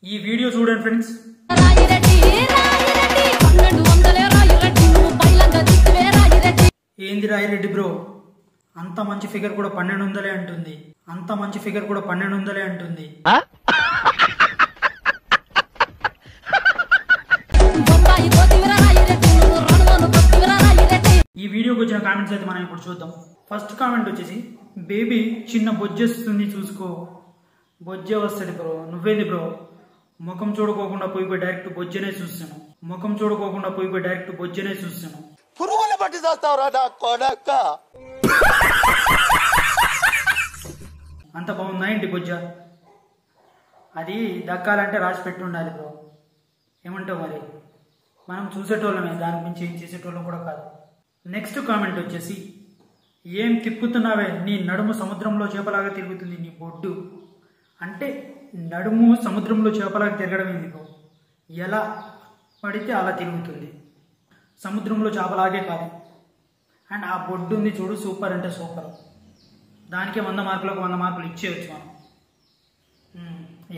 ఈ వీడియో చూడండి ఫ్రెండ్స్. ఏంది రాయిరెడ్డి బ్రో, అంత మంచి ఫిగర్ కూడా 1200 అంటుంది. అంత మంచి ఫిగర్ కూడా 1200 అంటుంది. ఈ వీడియోకి వచ్చిన కామెంట్స్ అయితే మనం ఇప్పుడు చూద్దాం. ఫస్ట్ కామెంట్ వచ్చేసి, బేబీ చిన్న బొజ్జేస్తుంది చూసుకో. బొజ్జే వస్తుంది బ్రో, నువ్వేది బ్రో? ముఖం చూడుకోకుండా పోయి డైరెక్ట్ బొజ్జనే చూస్తాను. ముఖం చూడుకోకుండా పోయి డైరెక్ట్ బొజ్జనే చూస్తాను. పురుగుల పట్టి చేస్తావురా నా కొడక. అంత బాగుందా ఏంటి బొజ్జ? అది దక్కాలంటే రాసి పెట్టి ఉండాలి బ్రో. ఏమంటావు మరి? మనం చూసేటోళ్ళమే, దాని గురించి ఏం చేసేటోళ్ళం కూడా కాదు. నెక్స్ట్ కామెంట్ వచ్చేసి, ఏం తిప్పుతున్నావే, నీ నడుము సముద్రంలో చేపలాగా తిరుగుతుంది నీ బొడ్డు. అంటే నడుము సముద్రంలో చేపలాగా తిరగడం ఏంది బ్రో? ఎలా పడితే అలా తిరుగుతుంది, సముద్రంలో చేపలాగే కాదు. అండ్ ఆ బొడ్డు ఉంది చూడు, సూపర్ అంటే సూపర్. దానికే 100 మార్కులకు 100 మార్కులు ఇచ్చేయచ్చు మనం.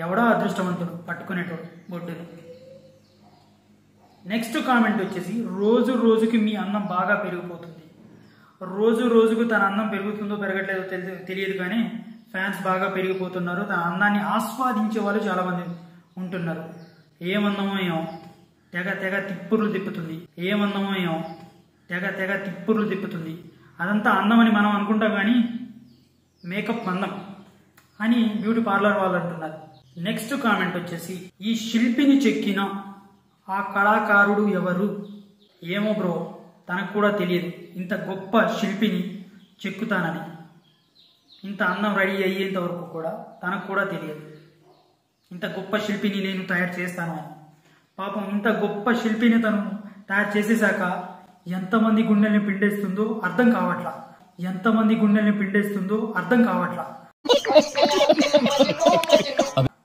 ఎవడో అదృష్టవంతుడు పట్టుకునేటోడు బొడ్డును. నెక్స్ట్ కామెంట్ వచ్చేసి, రోజు రోజుకి మీ అన్నం బాగా పెరిగిపోతుంది. రోజు రోజుకు తన అన్నం పెరుగుతుందో పెరగట్లేదో తెలియదు కానీ ఫ్యాన్స్ బాగా పెరిగిపోతున్నారు. తన అన్నాన్ని ఆస్వాదించే వాళ్ళు చాలా మంది ఉంటున్నారు. ఏమన్నమో ఏమో, తెగ తెగ తిప్పుర్లు తిప్పుతుంది. ఏమన్నమో ఏమో, తెగ తెగ తిప్పుర్లు తిప్పుతుంది. అదంతా అందం అని మనం అనుకుంటాం కానీ మేకప్ అందం అని బ్యూటీ పార్లర్ వాళ్ళు అంటున్నారు. నెక్స్ట్ కామెంట్ వచ్చేసి, ఈ శిల్పిని చెక్కిన ఆ కళాకారుడు ఎవరు? ఏమో బ్రో, తనకు కూడా తెలియదు ఇంత గొప్ప శిల్పిని చెక్కుతానని. ఇంత అందం రెడీ అయ్యేంత వరకు కూడా తనకు కూడా తెలియదు ఇంత గొప్ప శిల్పిని నేను తయారు చేస్తాను అని. పాపం ఇంత గొప్ప శిల్పిని తను తయారు చేసేసాక ఎంతమంది గుండెల్ని పిండేస్తుందో అర్థం కావట్లా. ఎంతమంది గుండెల్ని పిండేస్తుందో అర్థం కావట్లా.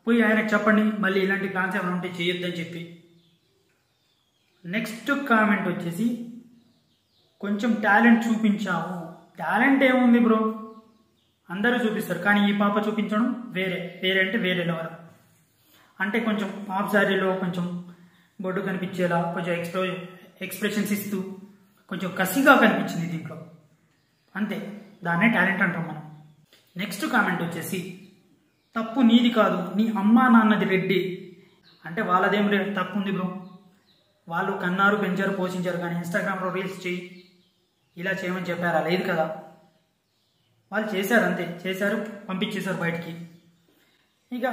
పోయి ఆయనకు చెప్పండి మళ్ళీ ఇలాంటి ప్లాన్స్ ఏమైనా ఉంటే చేయొద్దని చెప్పి. నెక్స్ట్ కామెంట్ వచ్చేసి, కొంచెం టాలెంట్ చూపించావు. టాలెంట్ ఏముంది బ్రో, అందరూ చూపిస్తారు కానీ ఈ పాప చూపించడం వేరే. వేరే అంటే వేరే లెవెల్. అంటే కొంచెం హాఫ్ శారీలో కొంచెం బొడ్డు కనిపించేలా కొంచెం ఎక్స్ప్రెషన్స్ ఇస్తూ కొంచెం కసిగా కనిపించింది దీంట్లో, అంతే. దాన్నే టాలెంట్ అంటాం మనం. నెక్స్ట్ కామెంట్ వచ్చేసి, తప్పు నీది కాదు నీ అమ్మా నాన్నది రెడ్డి. అంటే వాళ్ళదేం తప్పు ఉంది బ్రో, వాళ్ళు కన్నారు పెంచారు పోషించారు కానీ ఇన్స్టాగ్రామ్లో రీల్స్ చేయి ఇలా చేయమని చెప్పారా? లేదు కదా, వాళ్ళు చేశారు అంతే. చేశారు, పంపించేశారు బయటికి. ఇక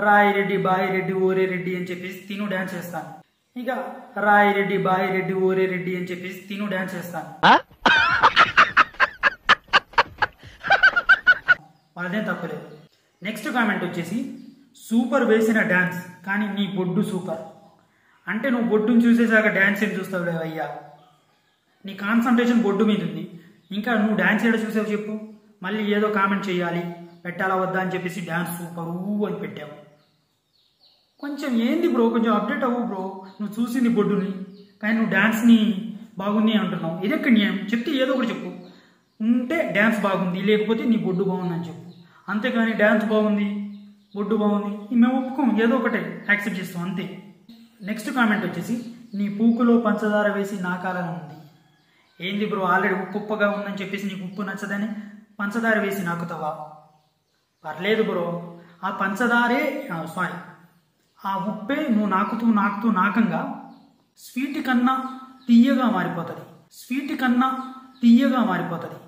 రాయిరెడ్డి బాయి రెడ్డి ఓరే రెడ్డి అని చెప్పేసి తిను డ్యాన్స్ చేస్తాను. ఇక రాయిరెడ్డి బాయి రెడ్డి ఓరే రెడ్డి అని చెప్పేసి తిను డ్యాన్స్ చేస్తాను. వాళ్ళదేం తప్పలేదు. నెక్స్ట్ కామెంట్ వచ్చేసి, సూపర్ వేసిన డ్యాన్స్ కానీ నీ బొడ్డు సూపర్. అంటే నువ్వు బొడ్డుని చూసేసాక డ్యాన్స్ ఏం చూస్తావు అయ్యా? నీ కాన్సన్ట్రేషన్ బొడ్డు మీద ఉంది, ఇంకా నువ్వు డ్యాన్స్ ఏదో చూసావు చెప్పు. మళ్ళీ ఏదో కామెంట్ చేయాలి, పెట్టాలా వద్దా అని చెప్పేసి డ్యాన్స్ సూపర్ అని పెట్టావు. కొంచెం ఏంది బ్రో, కొంచెం అప్డేట్ అవ్వు బ్రో. నువ్వు చూసింది బొడ్డుని కానీ నువ్వు డ్యాన్స్ని బాగుంది అంటున్నావు. ఇదెక్కడ న్యాయం? చెప్తే ఏదో ఒకటి చెప్పు. ఉంటే డ్యాన్స్ బాగుంది, లేకపోతే నీ బొడ్డు బాగుందని చెప్పు. అంతేకాని డ్యాన్స్ బాగుంది బొడ్డు బాగుంది మేము ఒప్పుకోం, ఏదో ఒకటే యాక్సెప్ట్ చేస్తాం అంతే. నెక్స్ట్ కామెంట్ వచ్చేసి, నీ పూకులో పంచదార వేసి నాకాలని ఉంది. ఏంది బ్రో, ఆల్రెడీ ఉప్పుగా ఉందని చెప్పేసి నీకు ఉప్పు నచ్చదని పంచదార వేసి నాకుతావా? పర్లేదు బ్రో, ఆ పంచదారే సారీ ఆ ఉప్పే నువ్వు నాకుతూ నాకంగా స్వీట్ కన్నా తీయగా మారిపోతుంది. స్వీట్ కన్నా తీయగా మారిపోతుంది.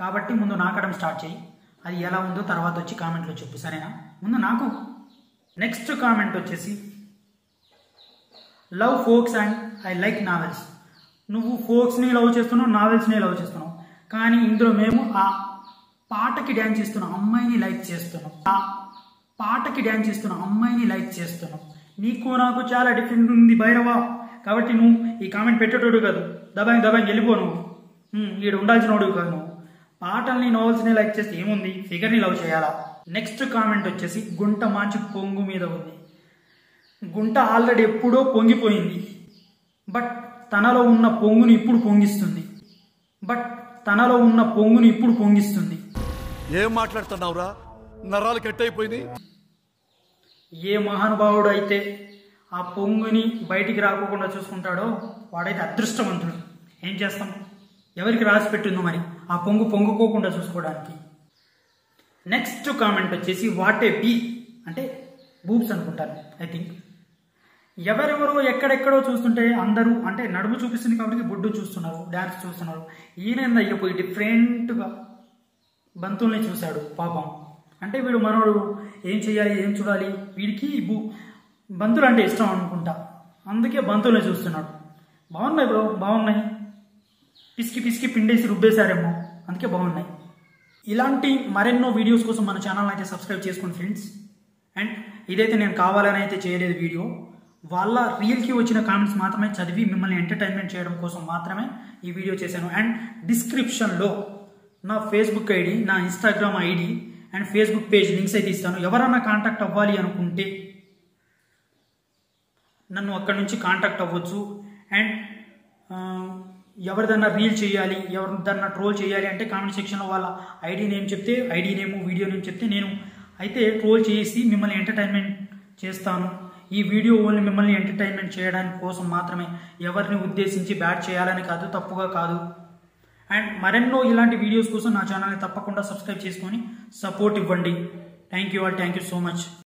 కాబట్టి ముందు నాకడం స్టార్ట్ చేయి. అది ఎలా ఉందో తర్వాత వచ్చి కామెంట్లో చెప్పు, సరేనా? ముందు నాకు. నెక్స్ట్ కామెంట్ వచ్చేసి, love folks and I like novels. నువ్వు ఫోక్స్ని లవ్ చేస్తున్నావు, నావెల్స్ని లవ్ చేస్తున్నావు, కానీ ఇందులో మేము ఆ పాటకి డ్యాన్స్ చేస్తున్న అమ్మాయిని లైక్ చేస్తున్నాం. ఆ పాటకి డ్యాన్స్ చేస్తున్న అమ్మాయిని లైక్ చేస్తున్నాం. నీకు నాకు చాలా డిఫరెంట్ ఉంది భైరవా. కాబట్టి నువ్వు ఈ కామెంట్ పెట్టేటోడు కాదు, దబాయి వెళ్ళిపో. నువ్వు ఈడ ఉండాల్సిన వాడు కాదు. నువ్వు పాటల్ని నావెల్స్ని లైక్ చేస్తే ఏముంది, ఫిగర్ని లవ్ చేయాలా? నెక్స్ట్ కామెంట్ వచ్చేసి, గుంట మంచి పొంగు మీద ఉంది. గుంట ఆల్రెడీ ఎప్పుడో పొంగిపోయింది, బట్ తనలో ఉన్న పొంగుని ఇప్పుడు పొంగిస్తుంది. ఏం మాట్లాడుతున్నావురా? నరాలు కట్ అయిపోయింది. ఏ మహానుభావుడు అయితే ఆ పొంగుని బయటికి రాకోకుండా చూసుకుంటాడో వాడైతే అదృష్టవంతుడు. ఏం చేస్తాం, ఎవరికి రాసి పెట్టిందో మరి ఆ పొంగు పొంగుకోకుండా చూసుకోవడానికి. నెక్స్ట్ కామెంట్ వచ్చేసి వాట్ ఏ బీ అంటే బూబ్స్ అనుకుంటాను ఐ థింక్. ఎవరెవరో ఎక్కడెక్కడో చూస్తుంటే అందరూ అంటే నడుము చూపిస్తుంది కాబట్టి బొడ్డు చూస్తున్నారు, డ్యాన్స్ చూస్తున్నారు. ఈయన అయ్యిపోయి డిఫరెంట్గా బంతుల్ని చూశాడు పాపం. అంటే వీడు మనోడు ఏం చేయాలి ఏం చూడాలి, వీడికి బంతులు అంటే ఇష్టం అనుకుంటా, అందుకే బంతుల్ని చూస్తున్నాడు. బాగున్నాయి బ్రో, బాగున్నాయి. పిసికి పిసికి పిండేసి రుబ్బేశారేమో, అందుకే బాగున్నాయి. ఇలాంటి మరెన్నో వీడియోస్ కోసం మన ఛానల్ అయితే సబ్స్క్రైబ్ చేసుకోండి ఫ్రెండ్స్. అండ్ ఇదైతే నేను కావాలని అయితే చేయలేదు వీడియో, వాళ్ళ రీల్కి వచ్చిన కామెంట్స్ మాత్రమే చదివి మిమ్మల్ని ఎంటర్టైన్మెంట్ చేయడం కోసం మాత్రమే ఈ వీడియో చేశాను. అండ్ డిస్క్రిప్షన్లో నా ఫేస్బుక్ ఐడి, నా Instagram ID and Facebook page links అయితే ఇస్తాను. ఎవరన్నా కాంటాక్ట్ అవ్వాలి అనుకుంటే నన్ను అక్కడి నుంచి కాంటాక్ట్ అవ్వచ్చు. అండ్ ఎవరిదన్నా రీల్ చేయాలి, ఎవరిదన్నా ట్రోల్ చేయాలి అంటే కామెంట్ సెక్షన్లో వాళ్ళ ఐడి నేమ్ చెప్తే, ఐడి నేమ్ వీడియో నేమ్ చెప్తే నేను అయితే ట్రోల్ చేసి మిమ్మల్ని ఎంటర్టైన్మెంట్ చేస్తాను. ఈ వీడియో ఓన్లీ మిమ్మల్ని ఎంటర్టైన్మెంట్ చేయడానికి కోసం మాత్రమే, ఎవరిని ఉద్దేశించి బ్యాడ్ చేయాలని కాదు, తప్పుగా కాదు. అండ్ మరెన్నో ఇలాంటి వీడియోస్ కోసం నా ఛానల్ని తప్పకుండా సబ్స్క్రైబ్ చేసుకొని సపోర్ట్ ఇవ్వండి. Thank you all, thank you so much.